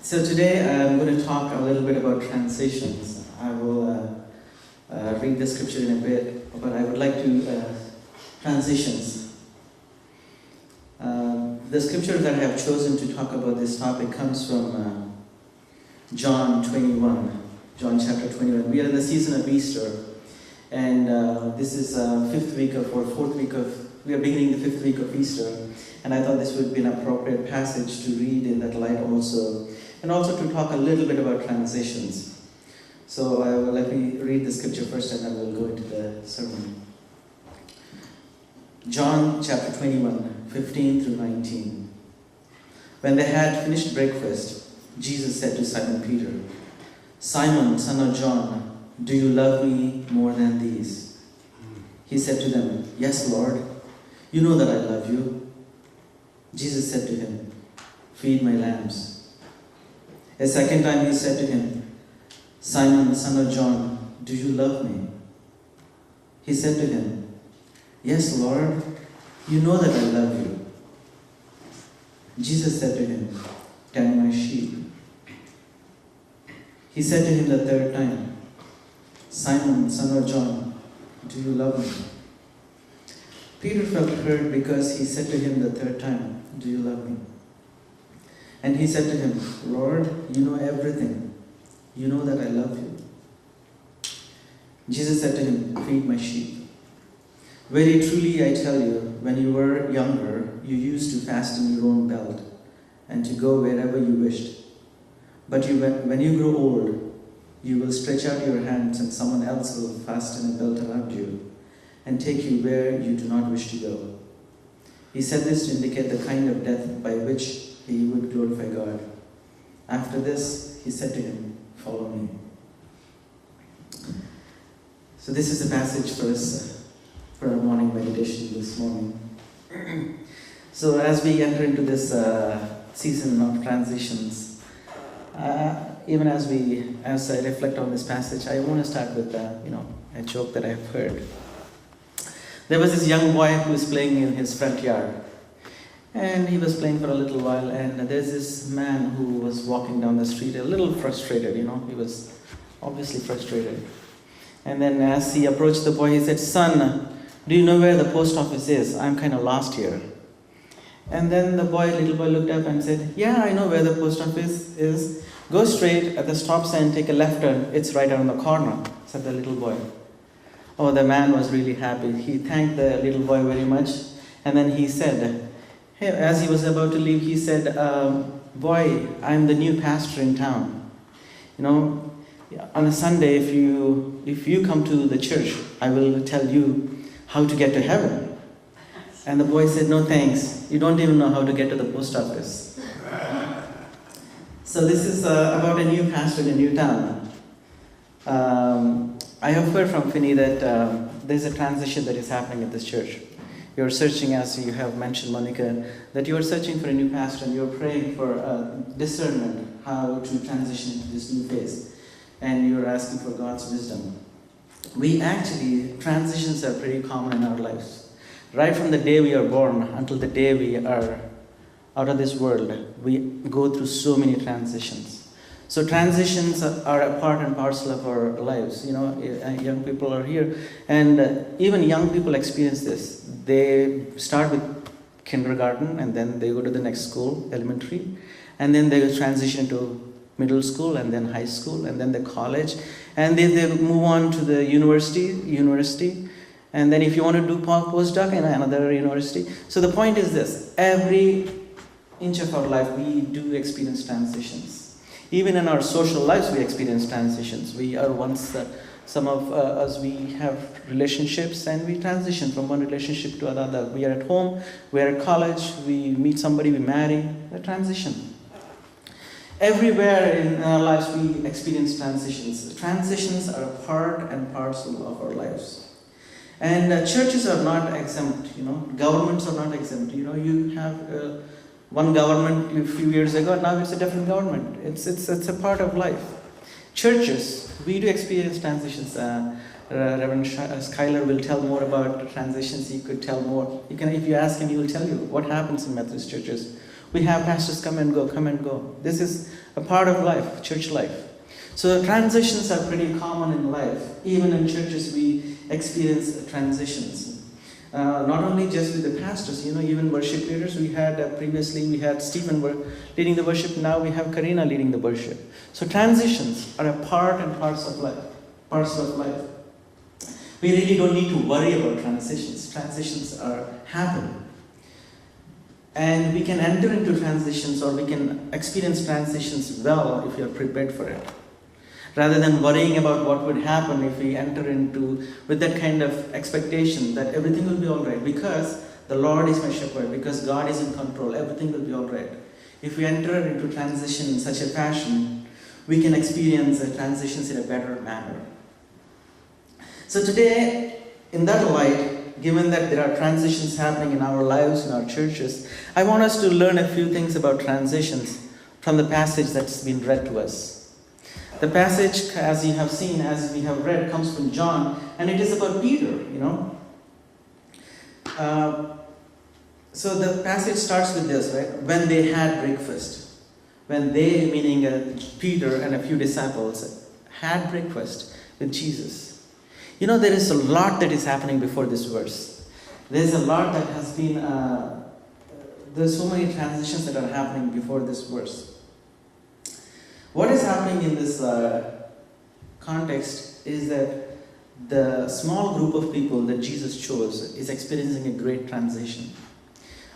So today I'm going to talk a little bit about transitions. I will read the scripture in a bit, but I would like to transitions. The scripture that I have chosen to talk about this topic comes from John chapter 21. We are in the season of Easter, and this is we are beginning the fifth week of Easter, and I thought this would be an appropriate passage to read in that light also, and also to talk a little bit about transitions. So let me read the scripture first, and then we'll go into the sermon. John chapter 21, 15 through 19. When they had finished breakfast, Jesus said to Simon Peter, "Simon, son of John, do you love me more than these?" He said to them, "Yes, Lord, you know that I love you." Jesus said to him, "Feed my lambs." A second time he said to him, "Simon, son of John, do you love me?" He said to him, "Yes, Lord, you know that I love you." Jesus said to him, "Tend my sheep." He said to him the third time, "Simon, son of John, do you love me?" Peter felt hurt because he said to him the third time, "Do you love me?" And he said to him, "Lord, you know everything. You know that I love you." Jesus said to him, "Feed my sheep. Very truly I tell you, when you were younger, you used to fasten your own belt and to go wherever you wished. But when you grow old, you will stretch out your hands and someone else will fasten a belt around you and take you where you do not wish to go." He said this to indicate the kind of death by which he would glorify God. After this, he said to him, "Follow me." So this is the passage for us for our morning meditation this morning. So as we enter into this season of transitions, even as I reflect on this passage, I want to start with a joke that I've heard. There was this young boy who was playing in his front yard, and he was playing for a little while, and there's this man who was walking down the street a little frustrated. He was obviously frustrated. And then as he approached the boy, he said, "Son, do you know where the post office is? I'm kind of lost here." And then the little boy looked up and said, "Yeah, I know where the post office is. Go straight at the stop sign, take a left turn. It's right around the corner," said the little boy. Oh, the man was really happy. He thanked the little boy very much. And then he said, as he was about to leave, he said, "Boy, I'm the new pastor in town. On a Sunday, if you come to the church, I will tell you how to get to heaven." And the boy said, "No thanks. You don't even know how to get to the post office." So this is about a new pastor in a new town. I have heard from Finney that there's a transition that is happening at this church. You're searching, as you have mentioned, Monica, that you're searching for a new pastor and you're praying for discernment, how to transition into this new phase. And you're asking for God's wisdom. Transitions are pretty common in our lives. Right from the day we are born until the day we are out of this world, we go through so many transitions. So transitions are a part and parcel of our lives. Young people are here, and even young people experience this. They start with kindergarten, and then they go to the next school, elementary, and then they transition to middle school, and then high school, and then the college, and they move on to the university, and then if you want to do postdoc in another university. So the point is this: every inch of our life, we do experience transitions. Even in our social lives, we experience transitions. Some of us, we have relationships and we transition from one relationship to another. We are at home, we are at college, we meet somebody, we marry, a transition. Everywhere in our lives, we experience transitions. Transitions are a part and parcel of our lives. And churches are not exempt, governments are not exempt. You have one government a few years ago, now it's a different government. It's a part of life. Churches, we do experience transitions. Reverend Schuyler will tell more about transitions. He could tell more. If you ask him, he will tell you what happens in Methodist churches. We have pastors come and go, come and go. This is a part of life, church life. So transitions are pretty common in life. Even in churches, we experience transitions. Not only just with the pastors, even worship leaders. We had previously, we had Stephen leading the worship. Now we have Karina leading the worship. So transitions are a part and parts of life. We really don't need to worry about transitions. Transitions happen. And we can enter into transitions, or we can experience transitions well if we are prepared for it. Rather than worrying about what would happen if we enter into with that kind of expectation that everything will be all right, because the Lord is my shepherd, because God is in control, everything will be all right. If we enter into transition in such a fashion, we can experience transitions in a better manner. So today, in that light, given that there are transitions happening in our lives, in our churches, I want us to learn a few things about transitions from the passage that's been read to us. The passage, as you have seen, as we have read, comes from John, and it is about Peter, So the passage starts with this, right? When they had breakfast. When they, meaning Peter and a few disciples, had breakfast with Jesus. There is a lot that is happening before this verse. There's a lot that has been, there's so many transitions that are happening before this verse. What is happening in this context is that the small group of people that Jesus chose is experiencing a great transition.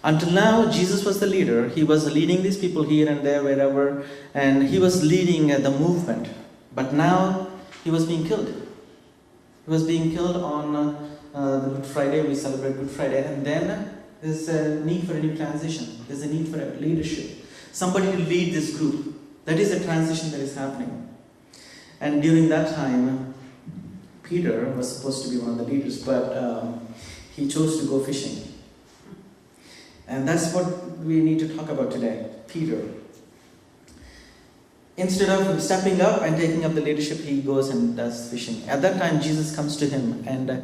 Until now, Jesus was the leader. He was leading these people here and there, wherever, and he was leading the movement. But now, he was being killed. He was being killed on the Good Friday. We celebrate Good Friday. And then there's a need for a new transition. There's a need for a leadership. Somebody to lead this group. That is a transition that is happening. And during that time, Peter was supposed to be one of the leaders, but he chose to go fishing. And that's what we need to talk about today. Peter. Instead of stepping up and taking up the leadership, he goes and does fishing. At that time, Jesus comes to him, and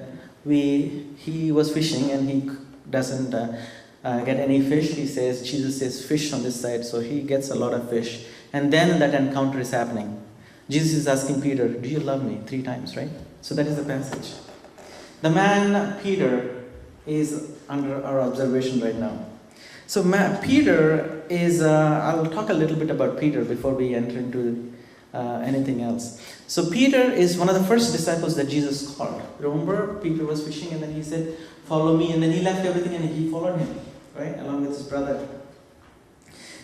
he was fishing, and he doesn't get any fish. Jesus says, fish on this side, so he gets a lot of fish. And then that encounter is happening. Jesus is asking Peter, do you love me? 3 times, right? So that is the passage. The man, Peter, is under our observation right now. So Peter is, I'll talk a little bit about Peter before we enter into anything else. So Peter is one of the first disciples that Jesus called. Remember, Peter was fishing and then he said, follow me. And then he left everything and he followed him, right? Along with his brother.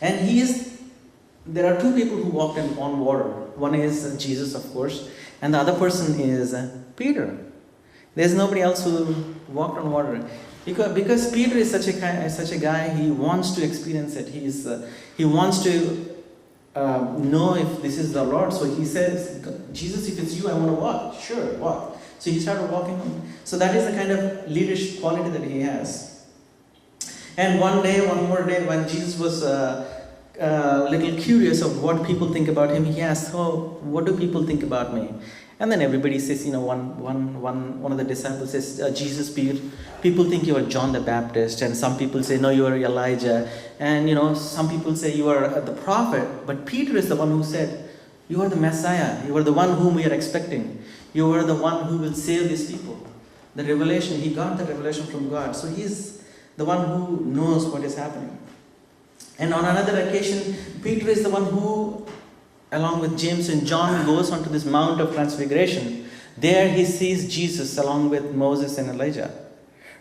And there are 2 people who walked on water. One is Jesus, of course, and the other person is Peter. There's nobody else who walked on water. Because Peter is such a guy, he wants to experience it. He wants to know if this is the Lord. So he says, Jesus, if it's you, I want to walk. Sure, walk. So he started walking on. So that is the kind of leadership quality that he has. And one more day, when Jesus was a little curious of what people think about him, he asked, what do people think about me? And then everybody says, one of the disciples says, Jesus, people think you are John the Baptist, and some people say, no, you are Elijah, and some people say you are the prophet. But Peter is the one who said, you are the Messiah, you are the one whom we are expecting, you are the one who will save these people. The revelation, he got the revelation from God, so he's the one who knows what is happening. And on another occasion, Peter is the one who, along with James and John, goes onto this Mount of Transfiguration. There he sees Jesus along with Moses and Elijah.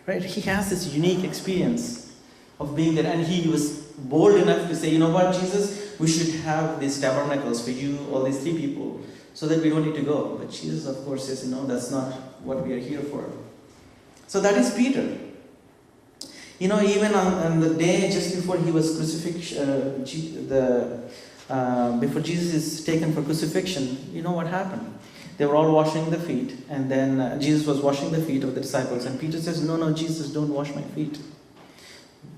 Right? He has this unique experience of being there. And he was bold enough to say, you know what, Jesus, we should have these tabernacles for you, all these 3 people, so that we don't need to go. But Jesus, of course, says, no, that's not what we are here for. So that is Peter. Even on the day just before he was crucifixion, before Jesus is taken for crucifixion, you know what happened? They were all washing the feet, and then Jesus was washing the feet of the disciples, and Peter says, no, Jesus, don't wash my feet.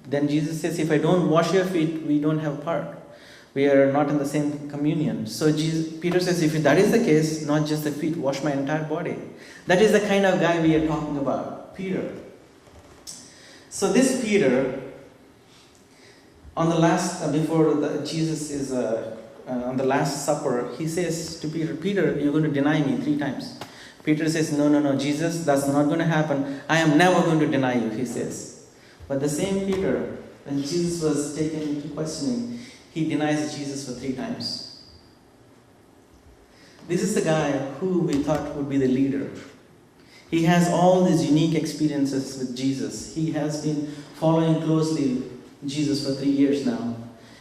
Then Jesus says, if I don't wash your feet, we don't have part. We are not in the same communion. So Peter says, if that is the case, not just the feet, wash my entire body. That is the kind of guy we are talking about, Peter. So this Peter On the last, Jesus is on the Last Supper, he says to Peter, Peter, you're going to deny me 3 times. Peter says, no, Jesus, that's not going to happen. I am never going to deny you, he says. But the same Peter, when Jesus was taken into questioning, he denies Jesus for 3 times. This is the guy who we thought would be the leader. He has all these unique experiences with Jesus. He has been following closely Jesus for 3 years now.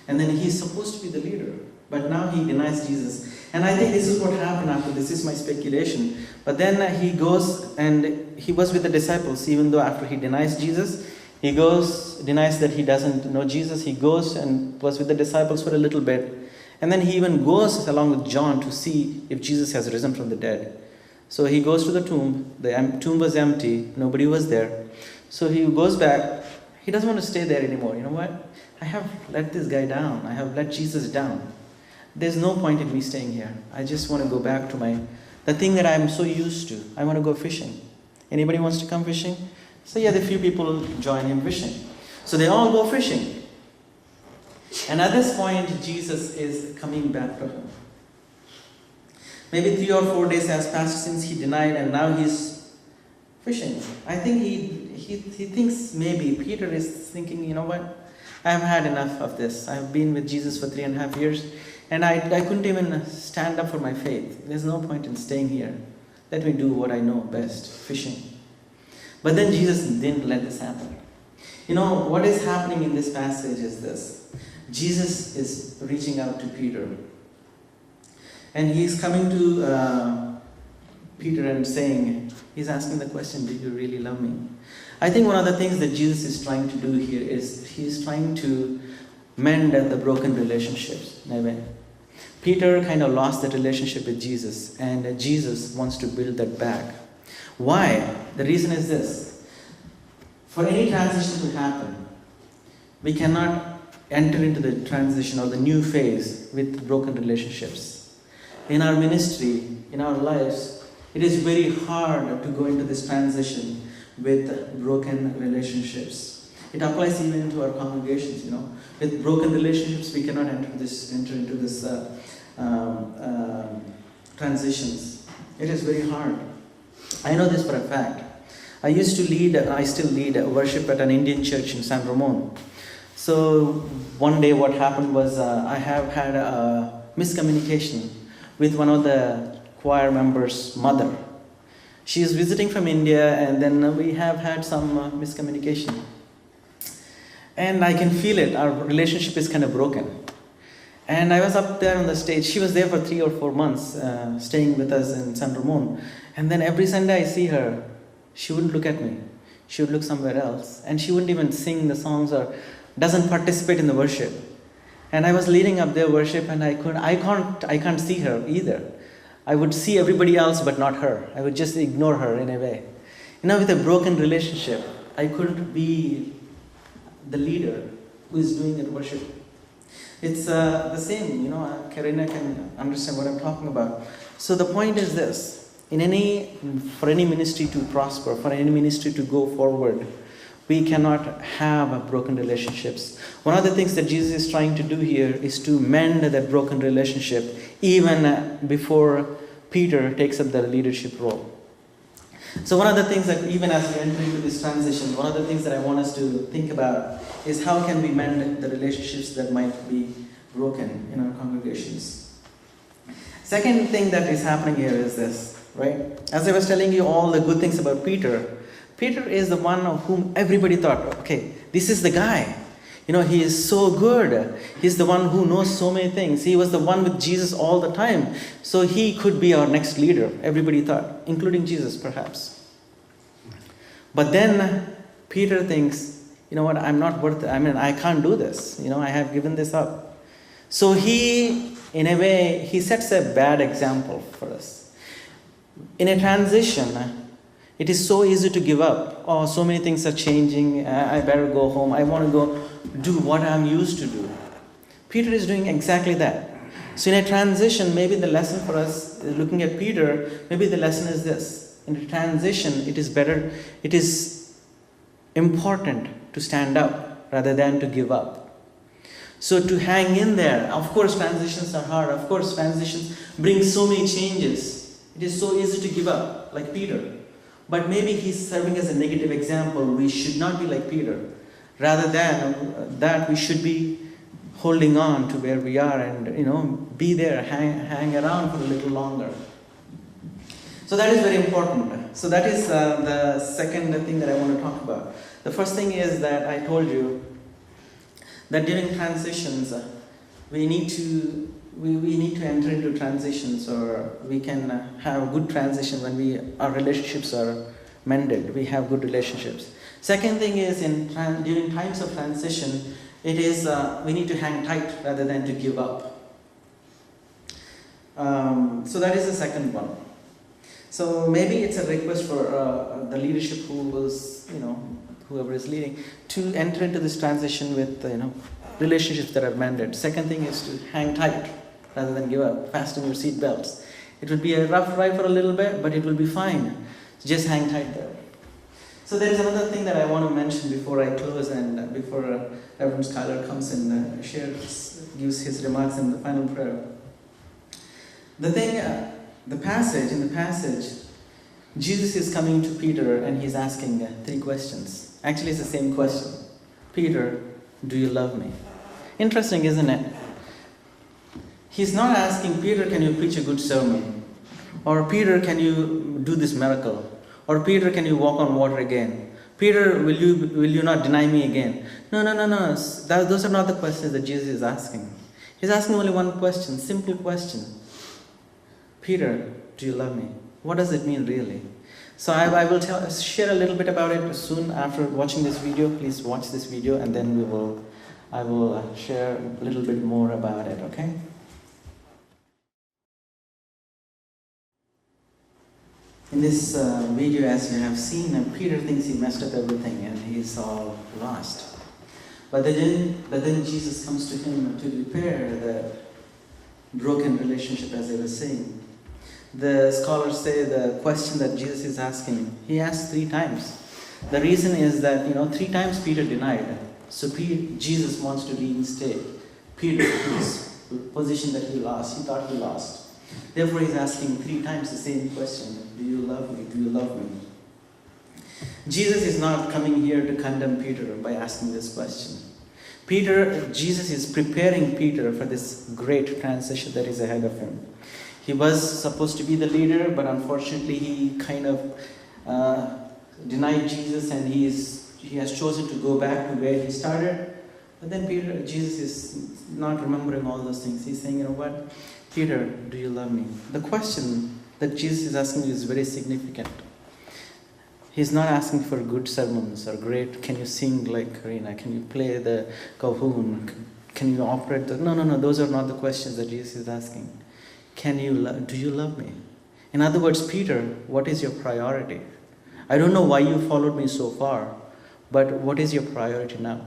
And then he's supposed to be the leader. But now he denies Jesus. And I think this is what happened after this. Is my speculation. But then he goes and he was with the disciples, even though after he denies Jesus, he goes, denies that he doesn't know Jesus. He goes and was with the disciples for a little bit. And then he even goes along with John to see if Jesus has risen from the dead. So he goes to the tomb. The tomb was empty. Nobody was there. So he goes back. He doesn't want to stay there anymore. You know what? I have let this guy down. I have let Jesus down. There's no point in me staying here. I just want to go back to the thing that I'm so used to. I want to go fishing. Anybody wants to come fishing? So yeah, the few people join him fishing. So they all go fishing. And at this point, Jesus is coming back to him. Maybe 3 or 4 days has passed since he denied, and now he's fishing. I think he thinks maybe Peter is thinking, you know what? I've had enough of this. I've been with Jesus for 3.5 years, and I couldn't even stand up for my faith. There's no point in staying here. Let me do what I know best, fishing. But then Jesus didn't let this happen. You know, what is happening in this passage is this. Jesus is reaching out to Peter. And he's coming to Peter and saying, he's asking the question, do you really love me? I think one of the things that Jesus is trying to do here is he's trying to mend the broken relationships. Amen. Peter kind of lost that relationship with Jesus, and Jesus wants to build that back. Why? The reason is this. For any transition to happen, we cannot enter into the transition or the new phase with broken relationships. In our ministry, in our lives, it is very hard to go into this transition with broken relationships. It applies even into our congregations, you know. With broken relationships, we cannot enter into this transitions. It is very hard. I know this for a fact. I still lead worship at an Indian church in San Ramon. So one day what happened was I have had a miscommunication with one of the choir members' mother. She is visiting from India, and then we have had some miscommunication. And I can feel it. Our relationship is kind of broken. And I was up there on the stage. She was there for 3 or 4 months, staying with us in San Ramon. And then every Sunday I see her, she wouldn't look at me. She would look somewhere else. And she wouldn't even sing the songs or doesn't participate in the worship. And I was leading up their worship, and I can't see her either. I would see everybody else but not her. I would just ignore her in a way. You know, with a broken relationship, I couldn't be the leader who is doing that worship. It's the same, you know, Karina can understand what I'm talking about. So the point is this. For any ministry to prosper, for any ministry to go forward, we cannot have broken relationships. One of the things that Jesus is trying to do here is to mend that broken relationship even before Peter takes up the leadership role. So one of the things that even as we enter into this transition, one of the things that I want us to think about is how can we mend the relationships that might be broken in our congregations. Second thing that is happening here is this, right? As I was telling you all the good things about Peter, Peter is the one of whom everybody thought, okay, this is the guy. You know, he is so good. He's the one who knows so many things. He was the one with Jesus all the time. So he could be our next leader, everybody thought, including Jesus perhaps. But then Peter thinks, you know what, I'm not worth it. I can't do this. You know, I have given this up. So he, in a way, he sets a bad example for us. In a transition, it is so easy to give up. Oh, so many things are changing. I better go home. I want to go do what I'm used to do. Peter is doing exactly that. So in a transition, maybe the lesson for us, looking at Peter, maybe the lesson is this. In a transition, it is important to stand up rather than to give up. So to hang in there, of course transitions are hard, of course transitions bring so many changes. It is so easy to give up, like Peter. But maybe he's serving as a negative example. We should not be like Peter. Rather than that, we should be holding on to where we are and be there, hang around for a little longer. So that is very important. So that is the second thing that I want to talk about. The first thing is that I told you that during transitions, we need to enter into transitions, or we can have a good transition when our relationships are mended. We have good relationships. Second thing is during times of transition, it is we need to hang tight rather than to give up. So that is the second one. So maybe it's a request for the leadership whoever is leading, to enter into this transition with relationships that are mended. Second thing is to hang tight rather than give up. Fasten your seat belts. It will be a rough ride for a little bit, but it will be fine. Just hang tight there. So there is another thing that I want to mention before I close and before Reverend Skylar comes and gives his remarks in the final prayer. In the passage, Jesus is coming to Peter and he's asking 3 questions. Actually, it's the same question. Peter, do you love me? Interesting, isn't it? He's not asking, Peter, can you preach a good sermon? Or Peter, can you do this miracle? Or Peter, can you walk on water again? Peter, will you not deny me again? No. Those are not the questions that Jesus is asking. He's asking only one question, simple question. Peter, do you love me? What does it mean really? So I will share a little bit about it soon after watching this video. Please watch this video and then I will share a little bit more about it, okay? In this video, as you have seen, Peter thinks he messed up everything and he's all lost. But then Jesus comes to him to repair the broken relationship, as I was saying. The scholars say the question that Jesus is asking, he asked 3 times. The reason is that, 3 times Peter denied. So Jesus wants to reinstate Peter to his position that he lost. He thought he lost. Therefore, he's asking 3 times the same question. Do you love me? Do you love me? Jesus is not coming here to condemn Peter by asking this question. Jesus is preparing Peter for this great transition that is ahead of him. He was supposed to be the leader, but unfortunately he kind of denied Jesus and he has chosen to go back to where he started. But then Jesus is not remembering all those things. He's saying, what? Peter, do you love me? The question that Jesus is asking is very significant. He's not asking for good sermons or great, can you sing like Karina? Can you play the cajon? Can you operate the... No, those are not the questions that Jesus is asking. Do you love me? In other words, Peter, what is your priority? I don't know why you followed me so far, but what is your priority now?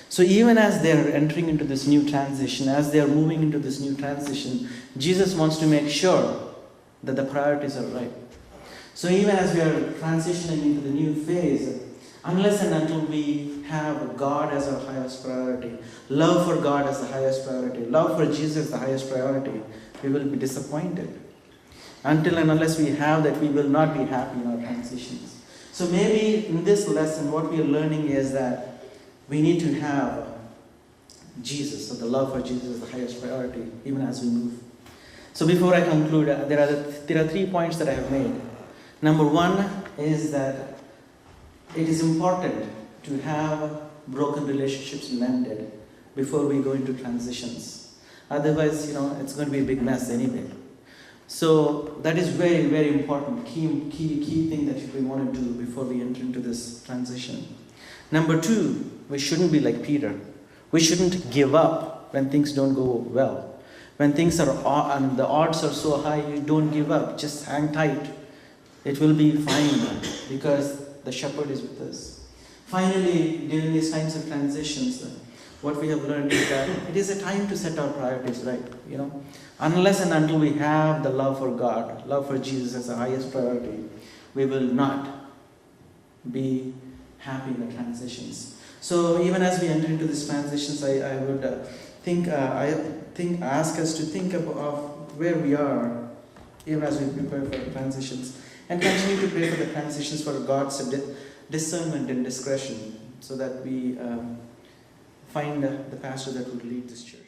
So even as they're entering into this new transition, as they're moving into this new transition, Jesus wants to make sure that the priorities are right. So even as we are transitioning into the new phase, unless and until we have God as our highest priority, love for God as the highest priority, love for Jesus as the highest priority, we will be disappointed. Until and unless we have that, we will not be happy in our transitions. So maybe in this lesson, what we are learning is that we need to have Jesus, so the love for Jesus is the highest priority, even as we move. So before I conclude, there are 3 points that I have made. Number 1 is that it is important to have broken relationships mended before we go into transitions. Otherwise, it's going to be a big mess anyway. So that is very, very important, key thing that we want to do before we enter into this transition. Number 2, we shouldn't be like Peter. We shouldn't give up when things don't go well. When things are, and the odds are so high, you don't give up. Just hang tight. It will be fine because the shepherd is with us. Finally, during these times of transitions, what we have learned is that it is a time to set our priorities right. Unless and until we have the love for God, love for Jesus as the highest priority, we will not be happy in the transitions. So even as we enter into these transitions, I would ask us to think of where we are, even as we prepare for the transitions, and continue to pray for the transitions for God's discernment and discretion, so that we find the pastor that would lead this church.